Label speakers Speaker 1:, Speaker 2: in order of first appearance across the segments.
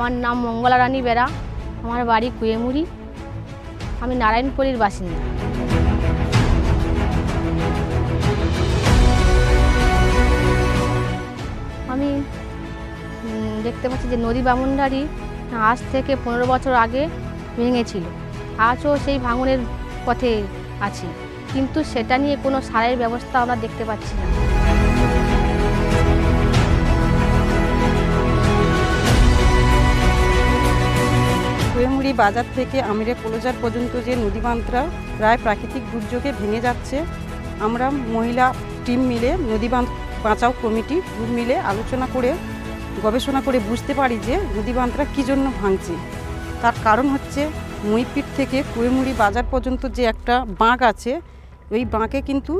Speaker 1: আমার নাম মঙ্গলা রানী বেরা, আমার বাড়ি কুয়েমুড়ি, আমি নারায়ণপুরের বাসিন্দা। আমি দেখতে পাচ্ছি যে নদী বামুনডারি আজ থেকে 15 বছর আগে ভেঙেছিল। আজও সেই ভাঙনের পথে আছি, কিন্তু সেটা নিয়ে কোনো সারের ব্যবস্থা আমরা দেখতে পাচ্ছি না।
Speaker 2: কুয়েমুড়ি বাজার থেকে আমিরে কলোজার পর্যন্ত যে নদীবাঁধটা প্রায় প্রাকৃতিক দুর্যোগে ভেঙে যাচ্ছে, আমরা মহিলা টিম মিলে নদীবাঁধ বাঁচাও কমিটি গ্রুপ মিলে আলোচনা করে গবেষণা করে বুঝতে পারি যে নদীবাঁধটা কী জন্য ভাঙছে। তার কারণ হচ্ছে মইপিট থেকে কুয়েমুড়ি বাজার পর্যন্ত যে একটা বাঁক আছে, ওই বাঁকে কিন্তু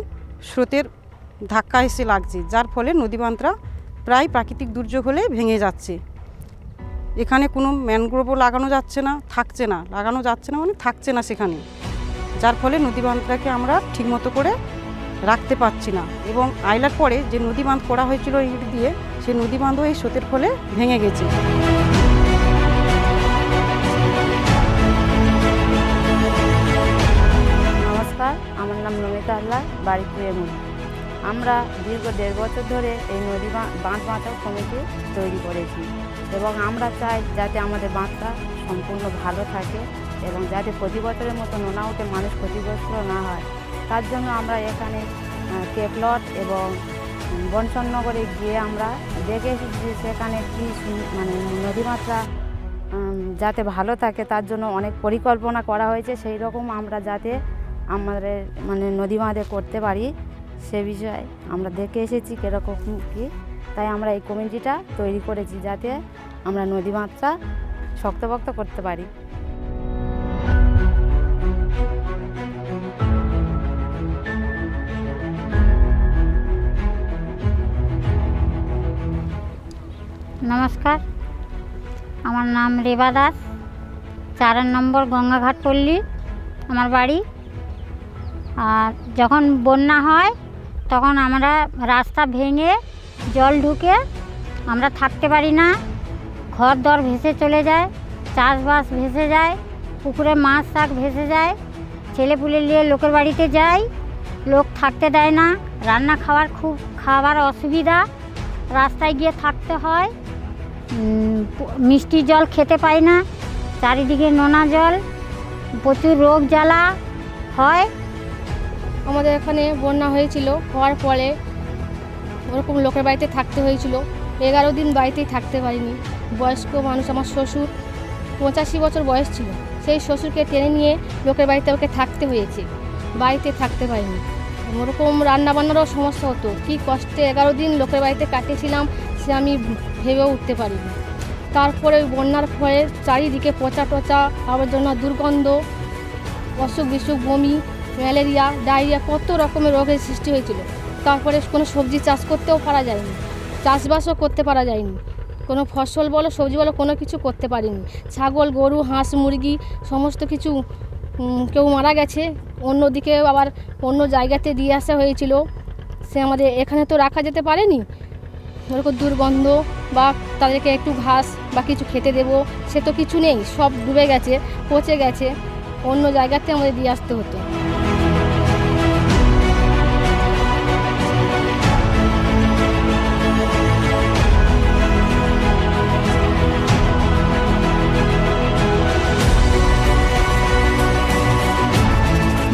Speaker 2: স্রোতের ধাক্কা এসে লাগছে, যার ফলে নদীবাঁধটা প্রায় প্রাকৃতিক দুর্যোগ হলে ভেঙে যাচ্ছে। এখানে কোনো ম্যানগ্রোভও লাগানো যাচ্ছে না, মানে থাকছে না সেখানে, যার ফলে নদীবাঁধটাকে আমরা ঠিকমতো করে রাখতে পারছি না। এবং আইলার পরে যে নদীবাঁধ করা হয়েছিল ইট দিয়ে, সেই নদীবাঁধও এই স্রোতের ফলে ভেঙে গেছে।
Speaker 3: নমস্কার, আমার নাম নমিতা আল্লাহ, বাড়ি কুয়েমুড়ি। আমরা দীর্ঘ 1.5 বছর ধরে এই নদী বাঁধ বাঁচাও কমিটি তৈরি করেছি এবং আমরা চাই যাতে আমাদের বাঁধটা সম্পূর্ণ ভালো থাকে এবং যাতে প্রতি বছরের মতো নোনা উঠে মানুষ ক্ষতিগ্রস্ত না হয়। তার জন্য আমরা এখানে কেপলট এবং বনসননগরে গিয়ে আমরা দেখে এসেছি সেখানে কি নদীমাত্রা যাতে ভালো থাকে তার জন্য অনেক পরিকল্পনা করা হয়েছে। সেই রকম আমরা যাতে আমাদের নদী বাঁধে করতে পারি সে বিষয়ে আমরা দেখে এসেছি কীরকম কী, তাই আমরা এই কমিটিটা তৈরি করেছি যাতে আমরা নদী বাঁধটা শক্তপোক্ত করতে পারি।
Speaker 4: নমস্কার, আমার নাম রেবা দাস, 4 নম্বর গঙ্গাঘাট পল্লী আমার বাড়ি। আর যখন বন্যা হয় তখন আমরা রাস্তা ভেঙে জল ঢুকে আমরা থাকতে পারি না, ঘর দর ভেসে চলে যায়, চাষবাস ভেসে যায়, পুকুরে মাছ শাক ভেসে যায়, ছেলেপুলে নিয়ে লোকের বাড়িতে যাই, লোক থাকতে দেয় না, রান্না খাবার অসুবিধা, রাস্তায় গিয়ে থাকতে হয়, মিষ্টি জল খেতে পাই না, চারিদিকে নোনা জল, প্রচুর রোগ জ্বালা হয়।
Speaker 1: আমাদের এখানে বন্যা হয়েছিল, হওয়ার পরে ওরকম লোকের বাড়িতে থাকতে হয়েছিল। 11 দিন বাড়িতেই থাকতে পারিনি। বয়স্ক মানুষ, আমার শ্বশুর 85 বছর বয়স ছিল, সেই শ্বশুরকে টেনে নিয়ে লোকের বাড়িতে ওকে থাকতে হয়েছে, বাড়িতে থাকতে পারিনি। ওরকম রান্নাবান্নারও সমস্যা হতো, কী কষ্টে 11 দিন লোকের বাড়িতে কাটিয়েছিলাম সে আমি ভেবেও উঠতে পারিনি। তারপরে বন্যার ফলে চারিদিকে পচা টচা আবর্জনা, দুর্গন্ধ, অসুখ বিসুখ, বমি, ম্যালেরিয়া, ডায়রিয়া, কত রকমের রোগের সৃষ্টি হয়েছিল। তারপরে কোনো সবজি চাষ করতেও পারা যায়নি, চাষবাসও করতে পারা যায়নি, কোনো ফসল বলো সবজি বলো কোনো কিছু করতে পারিনি। ছাগল, গরু, হাঁস, মুরগি সমস্ত কিছু কেউ মারা গেছে, অন্যদিকে আবার অন্য জায়গাতে দিয়ে আসা হয়েছিল, সে আমাদের এখানে তো রাখা যেতে পারেনি। ওরকম দুর্গন্ধ বা তাদেরকে একটু ঘাস বা কিছু খেতে দেবো সে তো কিছু নেই, সব ডুবে গেছে, পচে গেছে, অন্য জায়গাতে আমাদের দিয়ে আসতে হতো।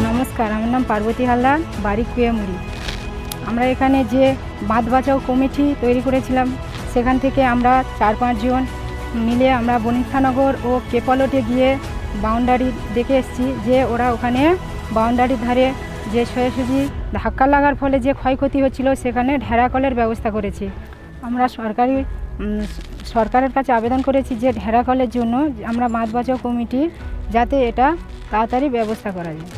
Speaker 5: নমস্কার, আমার নাম পার্বতী হালদার, বাড়ি কুয়েমুড়ি। আমরা এখানে যে বাঁধ বাঁচাও কমিটি তৈরি করেছিলাম, সেখান থেকে আমরা 4-5 জন মিলে আমরা বনিষ্ঠানগর ও কেপলটে গিয়ে বাউন্ডারি দেখে এসেছি যে ওরা ওখানে বাউন্ডারির ধারে যে সোজাসুজি ধাক্কা লাগার ফলে যে ক্ষয়ক্ষতি হচ্ছিল সেখানে ঢেরাকলের ব্যবস্থা করেছি। আমরা সরকারের কাছে আবেদন করেছি যে ঢেরাকলের জন্য আমরা বাঁধ বাঁচাও কমিটি যাতে এটা তাড়াতাড়ি ব্যবস্থা করা যায়।